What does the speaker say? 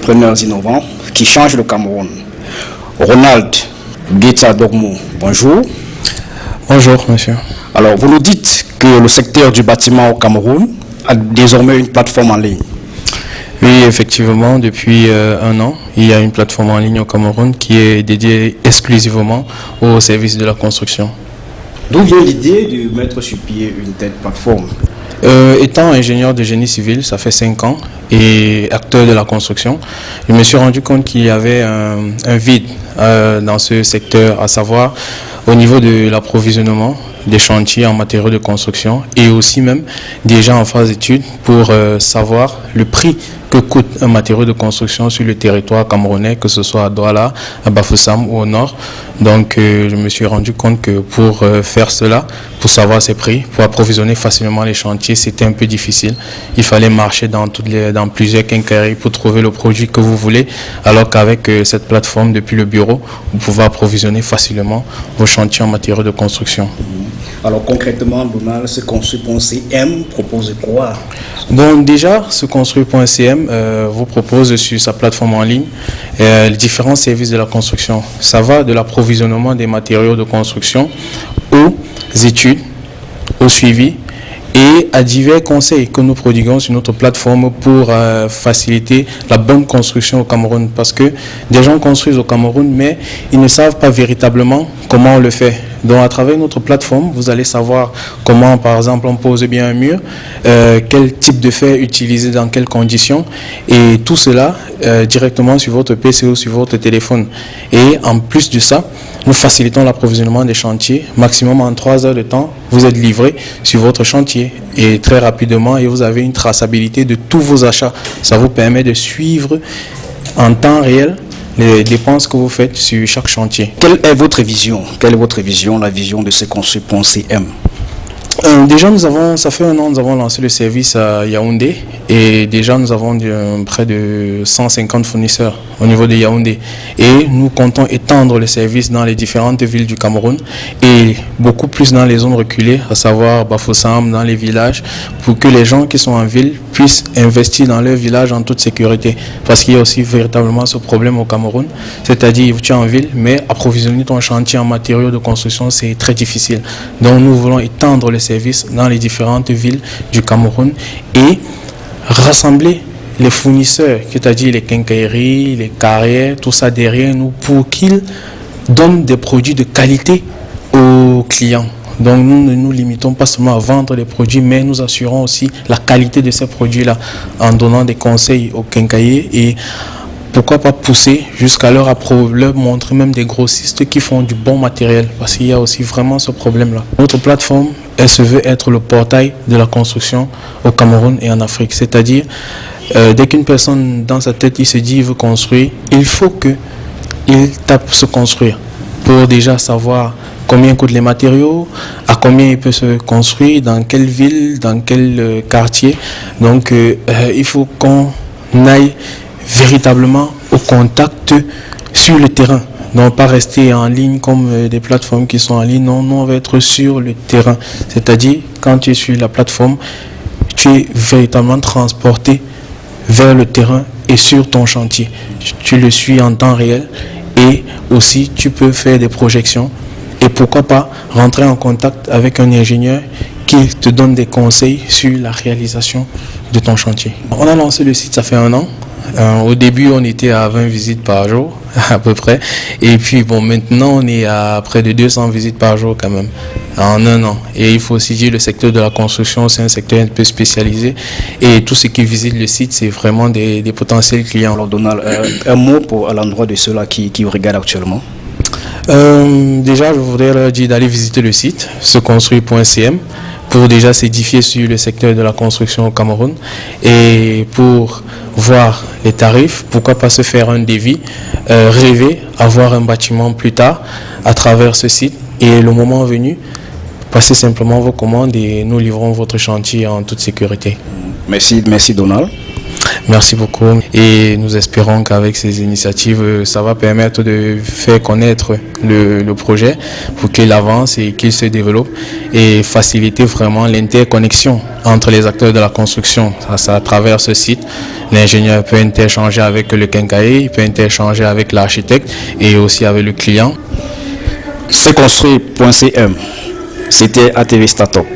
entrepreneurs innovants qui changent le Cameroun. Ronald Guetta Dormou, bonjour. Bonjour, monsieur. Alors, vous nous dites que le secteur du bâtiment au Cameroun a désormais une plateforme en ligne. Oui, effectivement, depuis un an, il y a une plateforme en ligne au Cameroun qui est dédiée exclusivement au service de la construction. D'où vient l'idée de mettre sur pied une telle plateforme? Étant ingénieur de génie civil, ça fait 5 ans, et acteur de la construction, je me suis rendu compte qu'il y avait un vide dans ce secteur, à savoir au niveau de l'approvisionnement des chantiers en matériaux de construction et aussi même des gens en phase d'études pour savoir le prix que coûte un matériau de construction sur le territoire camerounais, que ce soit à Douala, à Bafoussam ou au nord. Donc je me suis rendu compte que pour faire cela, pour savoir ces prix, pour approvisionner facilement les chantiers, c'était un peu difficile. Il fallait marcher dans plusieurs quincailleries pour trouver le produit que vous voulez, alors qu'avec cette plateforme depuis le bureau, vous pouvez approvisionner facilement vos chantiers en matériaux de construction. Alors concrètement, Donald, ce construit.cm propose quoi? Donc déjà, ce construit.cm vous propose sur sa plateforme en ligne les différents services de la construction. Ça va de l'approvisionnement des matériaux de construction aux études, au suivi et à divers conseils que nous prodiguons sur notre plateforme pour faciliter la bonne construction au Cameroun. Parce que des gens construisent au Cameroun, mais ils ne savent pas véritablement comment on le fait. Donc à travers notre plateforme, vous allez savoir comment, par exemple, on pose bien un mur, quel type de fer utiliser dans quelles conditions, et tout cela directement sur votre PC ou sur votre téléphone. Et en plus de ça, nous facilitons l'approvisionnement des chantiers. Maximum en 3 heures de temps, vous êtes livré sur votre chantier et très rapidement, et vous avez une traçabilité de tous vos achats. Ça vous permet de suivre en temps réel les dépenses que vous faites sur chaque chantier. Quelle est votre vision? Quelle est votre vision, la vision de ce construit.cm? Déjà, ça fait un an, nous avons lancé le service à Yaoundé et déjà nous avons près de 150 fournisseurs au niveau de Yaoundé. Et nous comptons étendre le service dans les différentes villes du Cameroun et beaucoup plus dans les zones reculées, à savoir Bafoussam, dans les villages, pour que les gens qui sont en ville puissent investir dans leur village en toute sécurité. Parce qu'il y a aussi véritablement ce problème au Cameroun, c'est-à-dire tu es en ville, mais approvisionner ton chantier en matériaux de construction, c'est très difficile. Donc nous voulons étendre le service dans les différentes villes du Cameroun et rassembler les fournisseurs, c'est-à-dire les quincailleries, les carrières, tout ça derrière nous pour qu'ils donnent des produits de qualité aux clients. Donc nous ne nous limitons pas seulement à vendre les produits, mais nous assurons aussi la qualité de ces produits-là en donnant des conseils aux quincailliers et pourquoi pas pousser jusqu'à leur montrer même des grossistes qui font du bon matériel, parce qu'il y a aussi vraiment ce problème-là. Notre plateforme, elle se veut être le portail de la construction au Cameroun et en Afrique. C'est-à-dire, dès qu'une personne dans sa tête, il se dit qu'il veut construire, il faut qu'il tape se construire pour déjà savoir combien coûtent les matériaux, à combien il peut se construire, dans quelle ville, dans quel quartier. Donc, il faut qu'on aille véritablement au contact sur le terrain. Non pas rester en ligne comme des plateformes qui sont en ligne. Non, on va être sur le terrain. C'est-à-dire, quand tu es sur la plateforme, tu es véritablement transporté vers le terrain et sur ton chantier. Tu le suis en temps réel et aussi tu peux faire des projections et pourquoi pas rentrer en contact avec un ingénieur qui te donne des conseils sur la réalisation de ton chantier. On a lancé le site, ça fait un an. Au début, on était à 20 visites par jour, à peu près. Et puis, bon, maintenant, on est à près de 200 visites par jour quand même, en un an. Et il faut aussi dire, le secteur de la construction, c'est un secteur un peu spécialisé. Et tous ceux qui visitent le site, c'est vraiment des potentiels clients. Alors, Donald, un mot à l'endroit de ceux-là qui vous regardent actuellement? Déjà, je voudrais leur dire d'aller visiter le site, seconstruit.cm, pour déjà s'édifier sur le secteur de la construction au Cameroun et pour voir les tarifs, pourquoi pas se faire un devis, rêver, avoir un bâtiment plus tard à travers ce site et le moment venu, passez simplement vos commandes et nous livrons votre chantier en toute sécurité. Merci Donald. Merci beaucoup et nous espérons qu'avec ces initiatives, ça va permettre de faire connaître le projet pour qu'il avance et qu'il se développe et faciliter vraiment l'interconnexion entre les acteurs de la construction. Ça, à travers ce site, l'ingénieur peut interchanger avec le quincailler, il peut interchanger avec l'architecte et aussi avec le client. Seconstruire.cm, c'était ATV Startup.